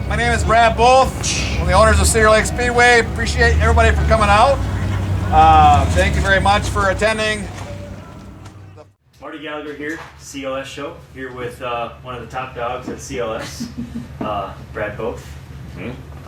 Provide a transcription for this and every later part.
My name is Brad Both. One of the owners of Cedar Lake Speedway. Appreciate everybody for coming out. Thank you very much for attending. Marty Gallagher here, CLS show, here with one of the top dogs at CLS, Brad Both.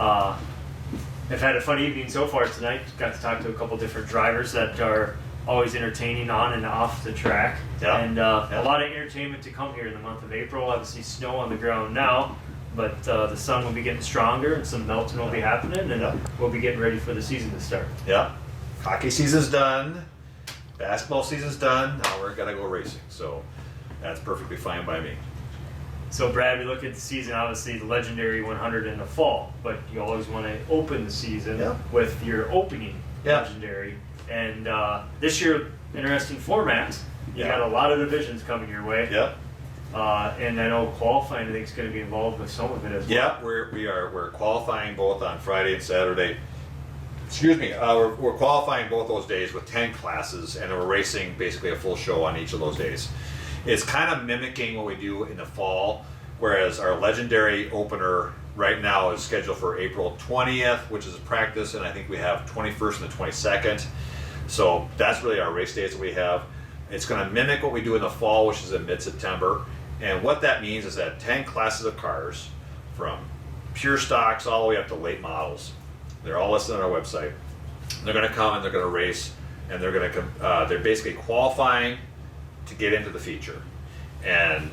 I've had a fun evening so far tonight. Got to talk to a couple different drivers that are always entertaining on and off the track. And a lot of entertainment to come here in the month of April. Obviously snow on the ground now, but the sun will be getting stronger and some melting will be happening, and we'll be getting ready for the season to start. Hockey season's done. Basketball season's done. Now we're gonna go racing. So that's perfectly fine by me. So Brad, we look at the season, obviously the legendary 100 in the fall, but you always want to open the season with your opening legendary. And this year, interesting format. You got a lot of divisions coming your way. And I know qualifying, I think, is going to be involved with some of it as well. We're qualifying both on Friday and Saturday. Excuse me. We're qualifying both those days with 10 classes, and we're racing basically a full show on each of those days. It's kind of mimicking what we do in the fall, whereas our legendary opener right now is scheduled for April 20th, which is a practice, and I think we have 21st and the 22nd. So that's really our race days that we have. It's going to mimic what we do in the fall, which is in mid-September. And what that means is that 10 classes of cars, from pure stocks all the way up to late models, they're all listed on our website. They're going to come and they're going to race, and they're going to they're basically qualifying to get into the feature. And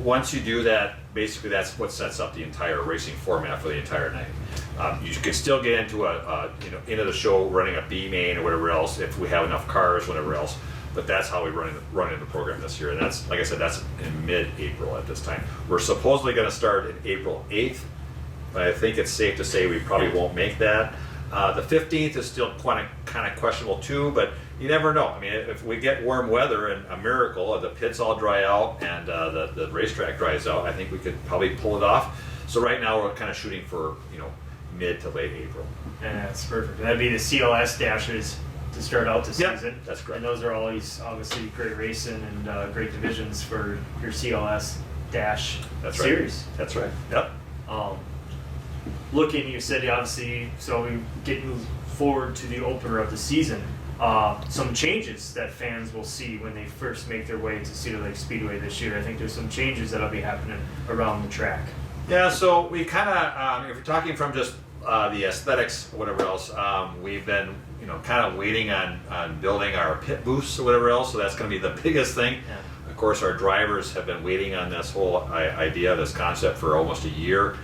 once you do that, basically that's what sets up the entire racing format for the entire night. You can still get into into the show running a B main or whatever else if we have enough cars, whatever else. But that's how we run in the program this year, and that's, like I said, that's in mid-April at this time. We're supposedly going to start in April 8th, but I think it's safe to say we probably won't make that. The 15th is still kind of questionable too, but you never know. I mean, if we get warm weather and a miracle, the pits all dry out and the racetrack dries out, I think we could probably pull it off. So right now we're kind of shooting for mid to late April. Yeah, that's perfect. That'd be the CLS dashes to start out the season. That's correct. And those are always obviously great racing and great divisions for your CLS dash series. That's right. Yep. Looking, you said obviously, so we getting forward to the opener of the season. Some changes that fans will see when they first make their way to Cedar Lake Speedway this year. I think there's some changes that'll be happening around the track. Yeah, so we kind of, if we're talking from just the aesthetics, whatever else, we've been, kind of waiting on building our pit booths or whatever else. So that's going to be the biggest thing. Yeah. Of course, our drivers have been waiting on this whole idea, this concept for almost a year.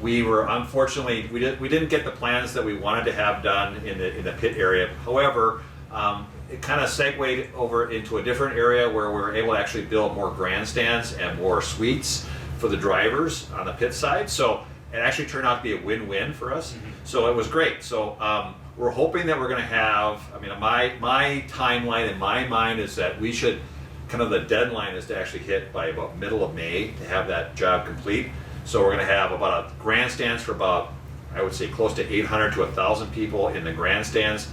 We were unfortunately we didn't get the plans that we wanted to have done in the pit area. However, it kind of segued over into a different area where we were able to actually build more grandstands and more suites for the drivers on the pit side. So it actually turned out to be a win-win for us. So it was great. So we're hoping that we're going to have. I mean, my timeline in my mind is that we should the deadline is to actually hit by about middle of May to have that job complete. So we're going to have about grandstands for about, I would say, close to 800 to 1,000 people in the grandstands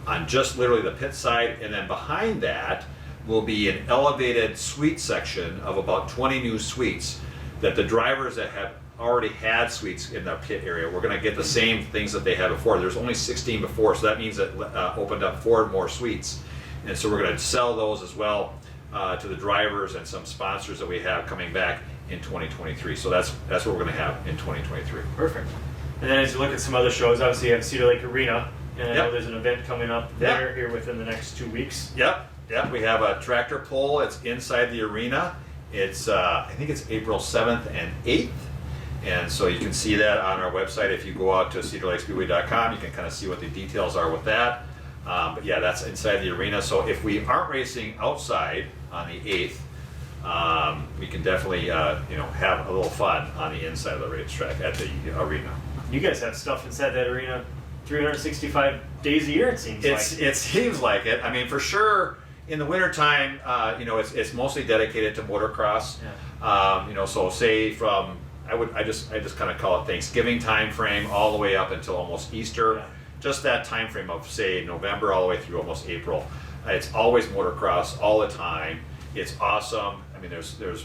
on just literally the pit side. And then behind that will be an elevated suite section of about 20 new suites that the drivers that have already had suites in the pit area, we're going to get the same things that they had before. There's only 16 before, so that means that opened up 4 more suites. And so we're going to sell those as well to the drivers and some sponsors that we have coming back in 2023. So that's what we're going to have in 2023. Perfect. And then as you look at some other shows, obviously you have Cedar Lake Arena, and I know there's an event coming up there here within the next 2 weeks. Yep. We have a tractor pull. It's inside the arena. It's I think it's April 7th and 8th. And so you can see that on our website. If you go out to cedarlakespeedway.com, you can kind of see what the details are with that. But yeah, that's inside the arena. So if we aren't racing outside on the 8th, we can definitely have a little fun on the inside of the racetrack at the arena. You guys have stuff inside that arena 365 days a year, it seems like. It seems like it. I mean, for sure, in the wintertime, it's mostly dedicated to motocross. So say from I just kind of call it Thanksgiving time frame all the way up until almost Easter. Just that time frame of say November all the way through almost April. It's always motocross all the time. It's awesome. I mean,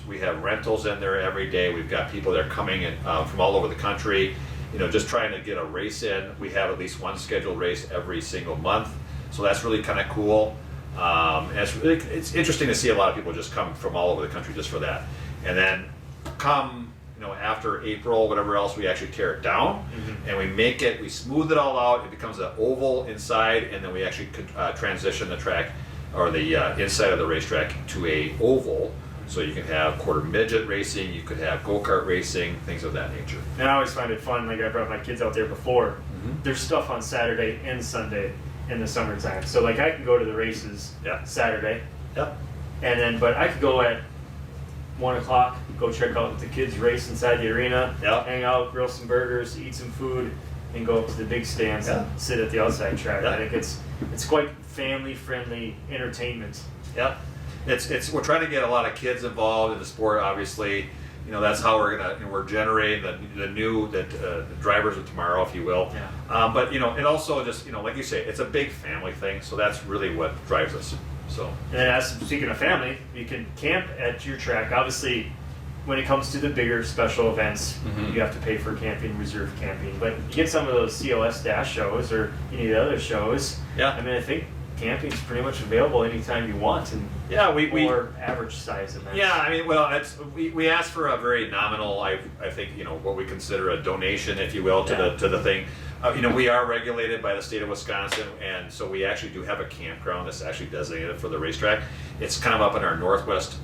we have rentals in there every day. We've got people that are coming in from all over the country, just trying to get a race in. We have at least one scheduled race every single month, so that's really kind of cool. And it's interesting to see a lot of people just come from all over the country just for that. And then come after April, whatever else, we actually tear it down and we smooth it all out. It becomes an oval inside, and then we actually transition the track or the inside of the racetrack to a oval. So you can have quarter midget racing, you could have go-kart racing, things of that nature. And I always find it fun, like I brought my kids out there before. There's stuff on Saturday and Sunday in the summertime. So like I can go to the races Saturday. Yep. And then, but I could go at 1 o'clock, go check out the kids race inside the arena, hang out, grill some burgers, eat some food, and go up to the big stands and sit at the outside track. I think it's quite family-friendly entertainment. Yep. We're trying to get a lot of kids involved in the sport. Obviously, that's how we're generating the drivers of tomorrow, if you will. But it also just like you say, it's a big family thing. So that's really what drives us. So. And speaking of family, you can camp at your track. Obviously, when it comes to the bigger special events, you have to pay for camping, reserve camping. But you get some of those CLS dash shows or any of the other shows. I mean, I think camping is pretty much available anytime you want, and or average size events. I mean, well, we asked for a very nominal, I think, what we consider a donation, if you will, to the thing. We are regulated by the state of Wisconsin, and so we actually do have a campground that's actually designated for the racetrack. It's kind of up in our northwest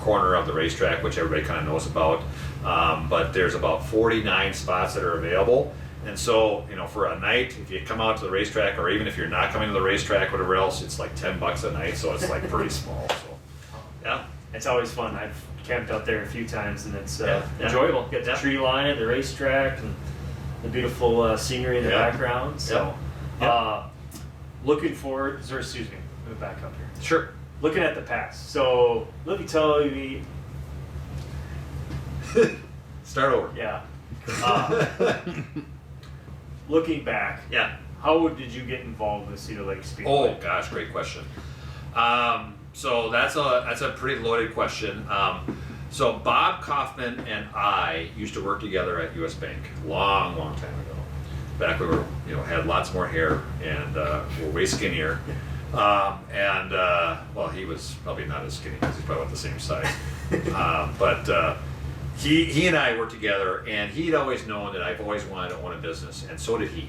corner of the racetrack, which everybody kind of knows about. But there's about 49 spots that are available. And so, for a night, if you come out to the racetrack, or even if you're not coming to the racetrack, whatever else, it's like $10 a night, so it's like pretty small. So, it's always fun. I've camped out there a few times, and it's enjoyable. Get the tree line at the racetrack and the beautiful scenery in the background. So, looking forward. Excuse me. Let me back up here. Sure. Looking at the past. So, let me tell you. Start over. Yeah. Looking back, how did you get involved with Cedar Lake Speedway? Oh gosh, great question. So that's a pretty loaded question. So Bob Kaufman and I used to work together at U.S. Bank long time ago. Back when we were, had lots more hair and were way skinnier. Well, he was probably not as skinny because he's probably about the same size. But he and I worked together, and he'd always known that I've always wanted to own a business, and so did he.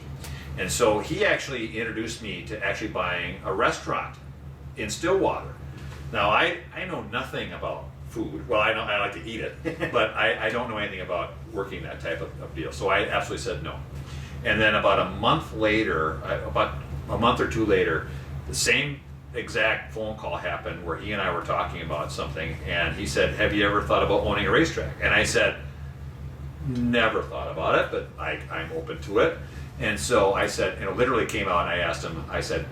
And so he actually introduced me to actually buying a restaurant in Stillwater. Now, I know nothing about food. Well, I like to eat it, but I don't know anything about working that type of deal. So I absolutely said no. And then about a month or two later, the same exact phone call happened where he and I were talking about something, and he said, "Have you ever thought about owning a racetrack?" And I said, "Never thought about it, but I'm open to it." And so I said, literally came out and I asked him, I said,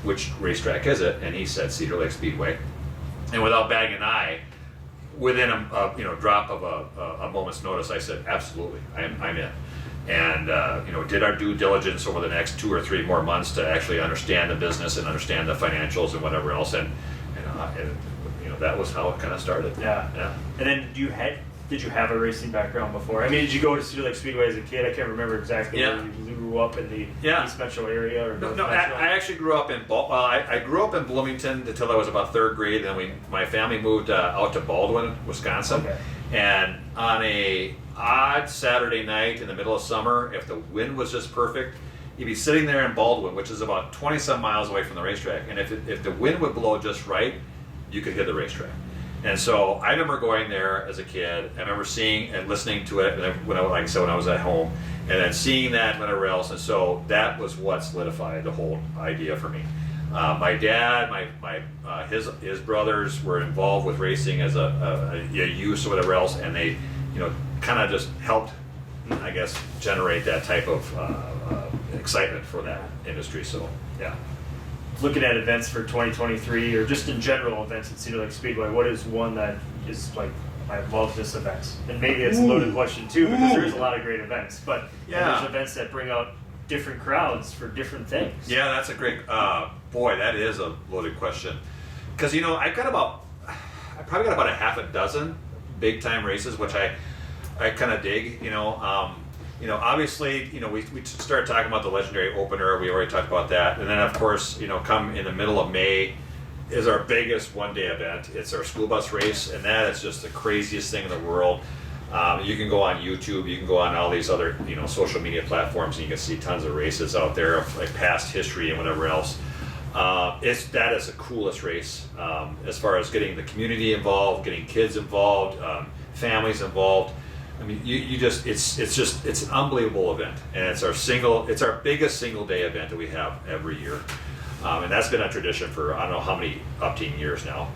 "Which racetrack is it?" And he said, "Cedar Lake Speedway." And without batting an eye, within a drop of a moment's notice, I said, "Absolutely, I'm in." And did our due diligence over the next 2 or 3 more months to actually understand the business and understand the financials and whatever else, and that was how it kind of started. Yeah. And then did you have a racing background before? I mean, did you go to Cedar Lake Speedway as a kid? I can't remember exactly where you grew up in the East Metro area or North Metro. I actually grew up in I grew up in Bloomington until I was about 3rd grade, and then my family moved out to Baldwin, Wisconsin. Okay. And on a odd Saturday night in the middle of summer, if the wind was just perfect, you'd be sitting there in Baldwin, which is about 20-some miles away from the racetrack, and if the wind would blow just right, you could hit the racetrack. And so I remember going there as a kid. I remember seeing and listening to it when I was at home, and then seeing that and whatever else. And so that was what solidified the whole idea for me. My dad, his brothers were involved with racing as a youth or whatever else, and they, kind of just helped, I guess, generate that type of excitement for that industry. So, yeah. Looking at events for 2023, or just in general events at Cedar Lake Speedway, what is one that is like, I love this event? And maybe it's a loaded question too, because there's a lot of great events, but there's events that bring out different crowds for different things. Yeah, that's a great, boy, that is a loaded question. Because, I've got about I probably got about a half a dozen big time races, which I kind of dig. Obviously, we started talking about the legendary opener. We already talked about that, and then of course, come in the middle of May is our biggest one-day event. It's our school bus race, and that is just the craziest thing in the world. You can go on YouTube, you can go on all these other social media platforms, and you can see tons of races out there of like past history and whatever else. That is the coolest race as far as getting the community involved, getting kids involved, families involved. I mean, it's an unbelievable event, and it's our biggest single day event that we have every year, and that's been a tradition for I don't know how many upteen years now.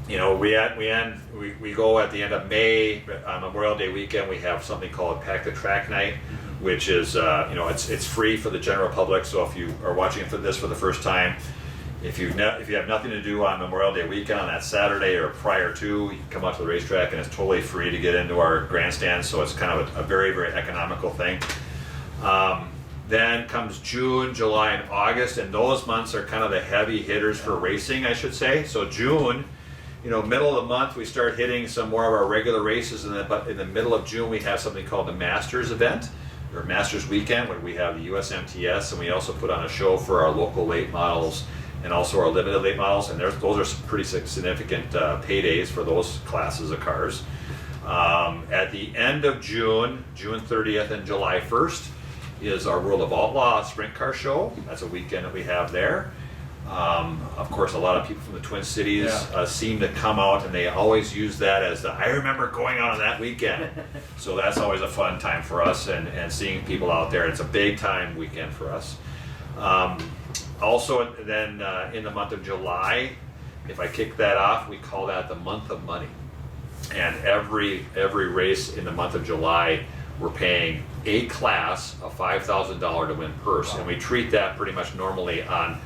We go at the end of May on Memorial Day weekend. We have something called Pack the Track Night, which is it's free for the general public. So if you are watching this for the first time, if you have nothing to do on Memorial Day weekend on that Saturday or prior to, you can come out to the racetrack, and it's totally free to get into our grandstand. So it's kind of a very, very economical thing. Then comes June, July, and August, and those months are kind of the heavy hitters for racing, I should say. So June, middle of the month, we start hitting some more of our regular races, but in the middle of June, we have something called the Masters event, or Masters Weekend, where we have the USMTS, and we also put on a show for our local late models and also our limited late models, and those are some pretty significant paydays for those classes of cars. At the end of June, June 30th and July 1st, is our World of Outlaw Sprint Car Show. That's a weekend that we have there. Of course, a lot of people from the Twin Cities seem to come out, and they always use that as I remember going out on that weekend. So that's always a fun time for us, and seeing people out there. It's a big time weekend for us. Also, then in the month of July, if I kick that off, we call that the month of money. And every race in the month of July, we're paying a class a $5,000 to win purse. Wow. And we treat that pretty much normally on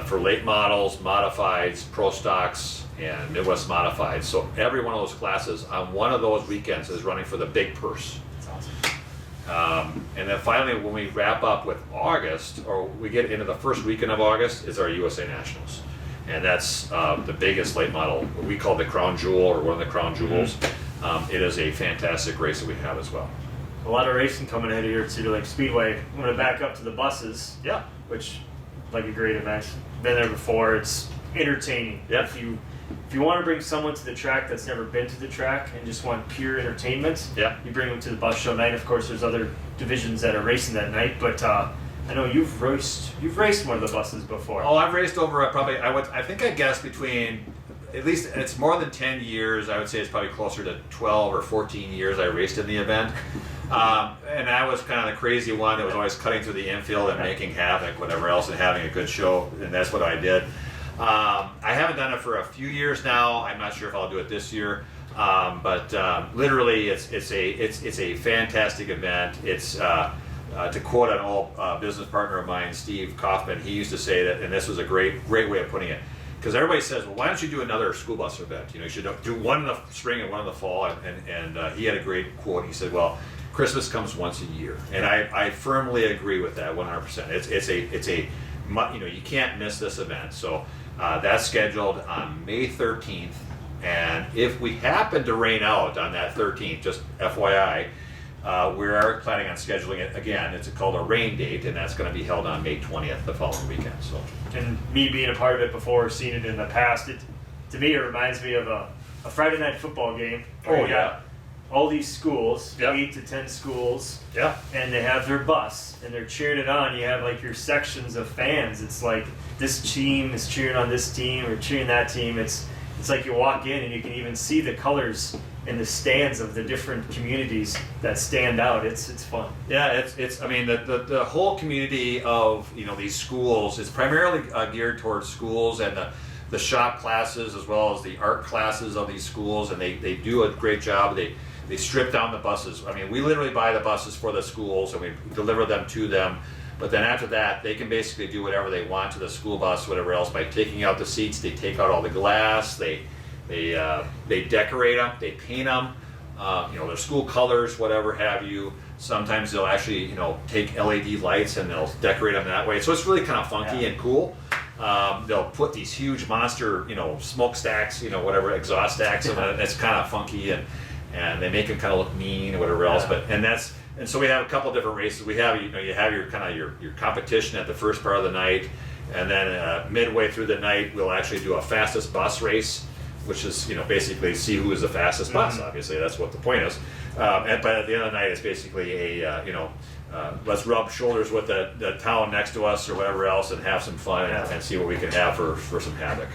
for late models, modifieds, pro stocks, and Midwest modifieds. So every one of those classes on one of those weekends is running for the big purse. That's awesome. And then finally, when we wrap up with August, or we get into the first weekend of August, is our USA Nationals. And that's the biggest late model, what we call the crown jewel, or one of the crown jewels. It is a fantastic race that we have as well. A lot of racing coming ahead here at Cedar Lake Speedway. I'm going to back up to the buses. Yeah. Which, like a great event. Been there before. It's entertaining. Yeah. If you want to bring someone to the track that's never been to the track and just want pure entertainment, you bring them to the bus show night. Of course, there's other divisions that are racing that night, but I know you've raced one of the buses before. Oh, I've raced over I think I guessed between, at least it's more than 10 years. I would say it's probably closer to 12 or 14 years I raced in the event. And I was kind of the crazy one that was always cutting through the infield and making havoc, whatever else, and having a good show, and that's what I did. I haven't done it for a few years now. I'm not sure if I'll do it this year, but literally, it's a fantastic event. It's to quote an old business partner of mine, Steve Kaufman. He used to say that, and this was a great way of putting it. Because everybody says, well, why don't you do another school bus event? You should do one in the spring and one in the fall. And he had a great quote. He said, well, Christmas comes once a year, and I firmly agree with that 100%. You can't miss this event. So that's scheduled on May 13th, and if we happen to rain out on that 13th, just FYI, we are planning on scheduling it again. It's called a rain date, and that's going to be held on May 20th, the following weekend. So, and me being a part of it before, seeing it in the past, to me it reminds me of a Friday night football game. Oh yeah. All these schools, 8 to 10 schools, and they have their bus, and they're cheering it on. You have like your sections of fans. It's like this team is cheering on this team or cheering that team. It's like you walk in and you can even see the colors in the stands of the different communities that stand out. It's fun. Yeah, it's. I mean, the whole community of these schools is primarily geared towards schools and the shop classes as well as the art classes of these schools, and they do a great job. They strip down the buses. I mean, we literally buy the buses for the schools and we deliver them to them. But then after that, they can basically do whatever they want to the school bus, whatever else, by taking out the seats. They take out all the glass. They decorate them. They paint them. Their school colors, whatever have you. Sometimes they'll actually take LED lights and they'll decorate them that way. So it's really kind of funky and cool. They'll put these huge monster, smokestacks, whatever, exhaust stacks, and it's kind of funky, and they make them kind of look mean or whatever else. And so we have a couple different races. We have, you have your kind of your competition at the first part of the night, and then midway through the night, we'll actually do a fastest bus race, which is, basically see who is the fastest bus. Obviously, that's what the point is. But at the end of the night, it's basically let's rub shoulders with the town next to us or whatever else and have some fun and see what we can have for some havoc.